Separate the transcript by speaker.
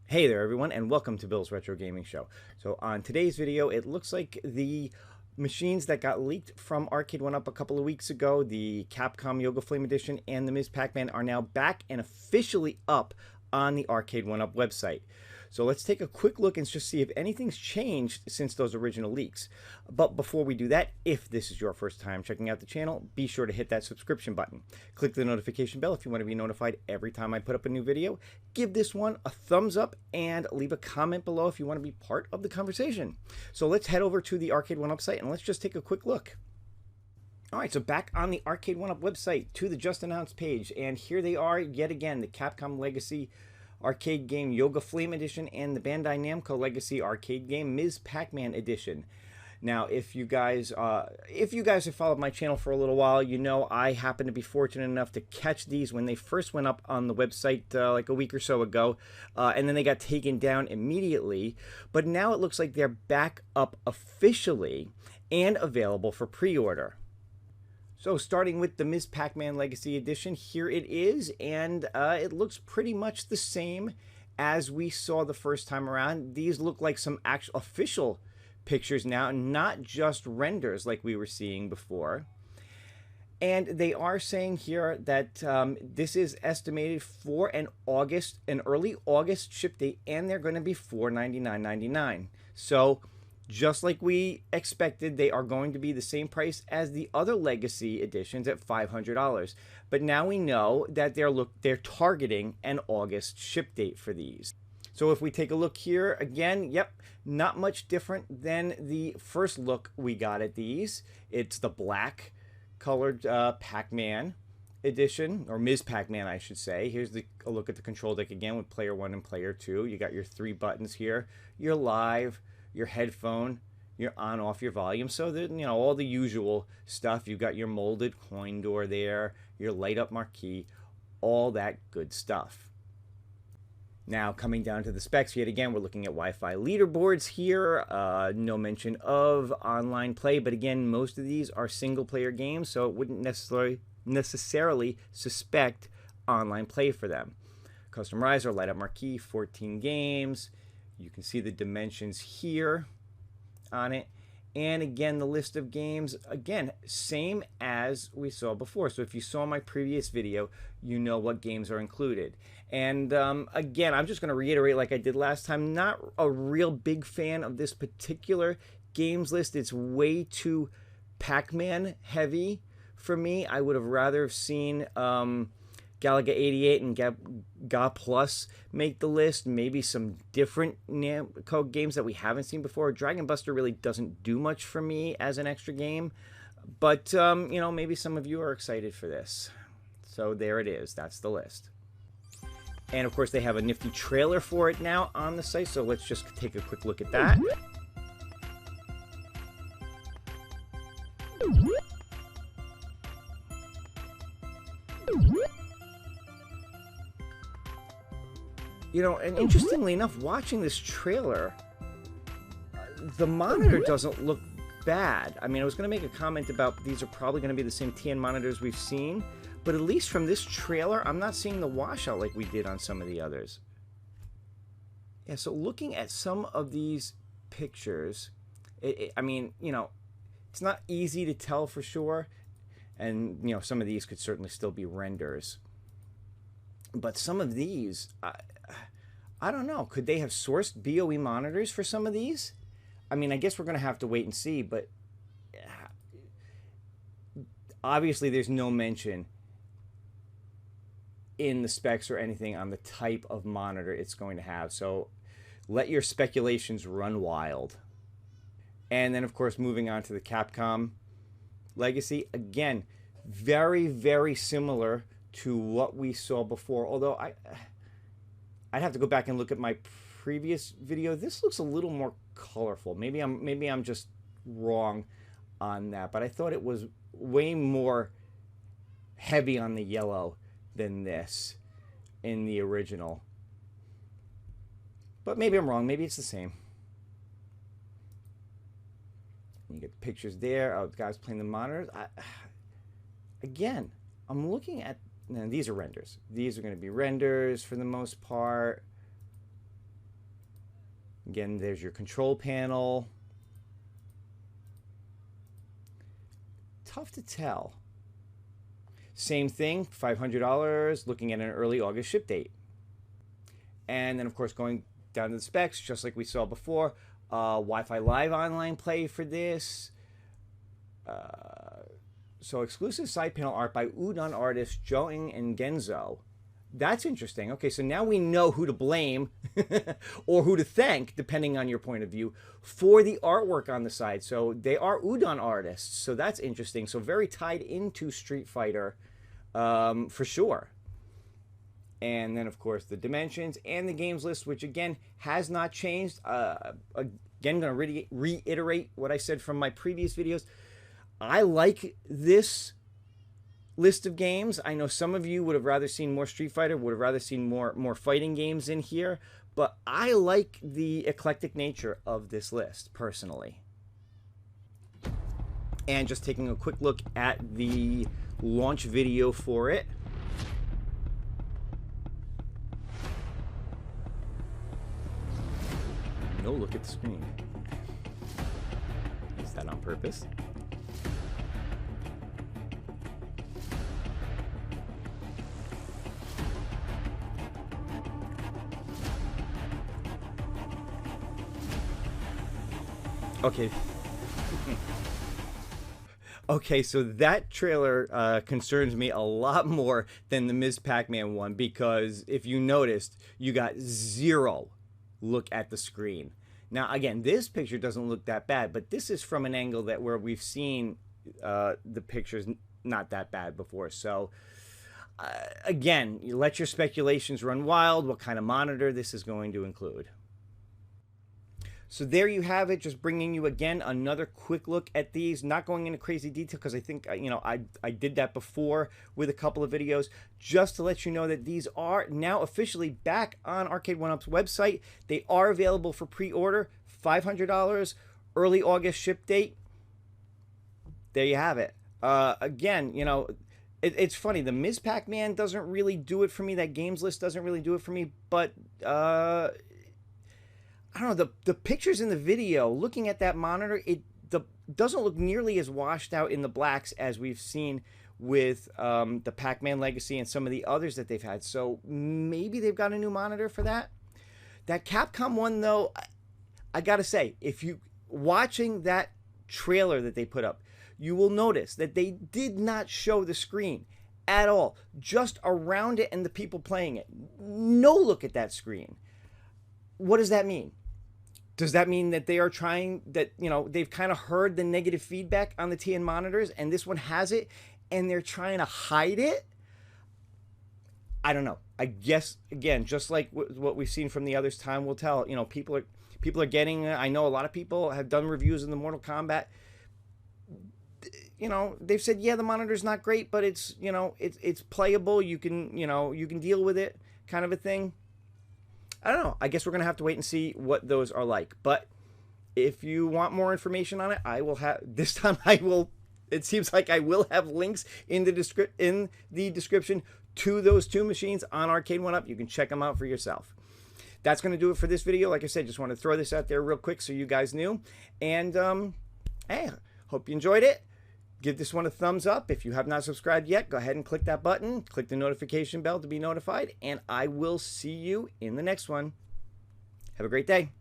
Speaker 1: Hey there everyone, and welcome to Bill's Retro Gaming Show. So on today's video, it looks like the machines that got leaked from Arcade1up a couple of weeks ago, the Capcom Yoga Flame Edition and the Ms Pacman, are now back and officially up on the Arcade1up website. So let's take a quick look and just see if anything's changed since those original leaks. But before we do that, if this is your first time checking out the channel, be sure to hit that subscription button. Click the notification bell if you want to be notified every time I put up a new video. Give this one a thumbs up and leave a comment below if you want to be part of the conversation. So let's head over to the Arcade1up site and let's just take a quick look. Alright, so back on the Arcade1up website to the just announced page, and here they are yet again, the Capcom Legacy arcade game Yoga Flame Edition and the Bandai Namco Legacy arcade game Ms Pacman Edition. Now, if you guys have followed my channel for a little while, you know I happen to be fortunate enough to catch these when they first went up on the website like a week or so ago, and then they got taken down immediately. But now it looks like they're back up officially and available for pre-order. So starting with the Ms Pacman Legacy Edition, here it is, and it looks pretty much the same as we saw the first time around. These look like some actual official pictures now, not just renders like we were seeing before. And they are saying here that this is estimated for an early August ship date, and they're going to be $499.99. So just like we expected, they are going to be the same price as the other Legacy editions at $500. But now we know that they're targeting an August ship date for these. So if we take a look here, again, yep, not much different than the first look we got at these. It's the black colored Pac-Man edition, or Ms Pacman, I should say. Here's a look at the control deck again with player 1 and player 2. You got your 3 buttons here, your live, your headphone, your on off your volume, so that you know all the usual stuff. You've got your molded coin door there, your light up marquee, all that good stuff. Now coming down to the specs, yet again we're looking at Wi-Fi leaderboards here. No mention of online play, but again most of these are single player games, so it wouldn't necessarily suspect online play for them. Custom riser, light up marquee, 14 games. You can see the dimensions here on it. And again, the list of games, again, same as we saw before. So if you saw my previous video, you know what games are included. And again, I'm just going to reiterate like I did last time, not a real big fan of this particular games list. It's way too Pac-Man heavy for me. I would have rather have seen Galaga 88 and Ga Plus make the list. Maybe some different NAMCO games that we haven't seen before. Dragon Buster really doesn't do much for me as an extra game. But, you know, maybe some of you are excited for this. So there it is. That's the list. And, of course, they have a nifty trailer for it now on the site. So let's just take a quick look at that. You know, and interestingly enough, watching this trailer, the monitor doesn't look bad. I mean, I was going to make a comment about these are probably going to be the same TN monitors we've seen, but at least from this trailer, I'm not seeing the washout like we did on some of the others. Yeah, so looking at some of these pictures, I mean, you know, it's not easy to tell for sure, and, you know, some of these could certainly still be renders. But some of these, I don't know. Could they have sourced BOE monitors for some of these? I mean, I guess we're going to have to wait and see, but obviously there's no mention in the specs or anything on the type of monitor it's going to have. So let your speculations run wild. And then, of course, moving on to the Capcom Legacy. Again, very, very similar to what we saw before, although I'd have to go back and look at my previous video. This looks a little more colorful. Maybe I'm just wrong on that, but I thought it was way more heavy on the yellow than this in the original. But maybe I'm wrong. Maybe it's the same. You get the pictures there of the guys playing the monitors. Again, I'm looking at, now these are renders. These are going to be renders for the most part. Again, there's your control panel. Tough to tell. Same thing, $500, looking at an early August ship date. And then, of course, going down to the specs, just like we saw before, Wi-Fi Live online play for this. So exclusive side panel art by Udon artists Joing and Genzo. That's interesting. Okay, so now we know who to blame or who to thank, depending on your point of view, for the artwork on the side. So they are Udon artists, so that's interesting. So very tied into Street Fighter for sure. And then, of course, the dimensions and the games list, which, again, has not changed. Again, going to reiterate what I said from my previous videos. I like this list of games. I know some of you would have rather seen more Street Fighter, would have rather seen more fighting games in here, but I like the eclectic nature of this list, personally. And just taking a quick look at the launch video for it. No, look at the screen. Is that on purpose? Okay. Okay, so that trailer concerns me a lot more than the Ms. Pacman one, because if you noticed, you got zero look at the screen. Now, again, this picture doesn't look that bad, but this is from an angle that where we've seen the pictures not that bad before. So, again, you let your speculations run wild, what kind of monitor this is going to include. So there you have it, just bringing you, again, another quick look at these. Not going into crazy detail because I think, you know, I did that before with a couple of videos, just to let you know that these are now officially back on Arcade1up's website. They are available for pre-order, $500, early August ship date. There you have it. Again, you know, it's funny. The Ms. Pacman doesn't really do it for me. That games list doesn't really do it for me, but I don't know, the pictures in the video, looking at that monitor, it doesn't look nearly as washed out in the blacks as we've seen with the Pac-Man Legacy and some of the others that they've had. So maybe they've got a new monitor for that. That Capcom one, though, I gotta say, if you watching that trailer that they put up, you will notice that they did not show the screen at all, just around it and the people playing it. No look at that screen. What does that mean? Does that mean that they are trying, that, you know, they've kind of heard the negative feedback on the TN monitors and this one has it and they're trying to hide it? I don't know. I guess, again, just like what we've seen from the others, time will tell. You know, people are getting, I know a lot of people have done reviews in the Mortal Kombat. You know, they've said, yeah, the monitor's not great, but it's, you know, it's playable. You can, you know, you can deal with it, kind of a thing. I don't know. I guess we're going to have to wait and see what those are like. But if you want more information on it, I will have, this time I will, it seems like I will have links in the description to those two machines on Arcade1up. You can check them out for yourself. That's going to do it for this video. Like I said, just want to throw this out there real quick so you guys knew. And, hey, hope you enjoyed it. Give this one a thumbs up. If you have not subscribed yet, go ahead and click that button. Click the notification bell to be notified. And I will see you in the next one. Have a great day.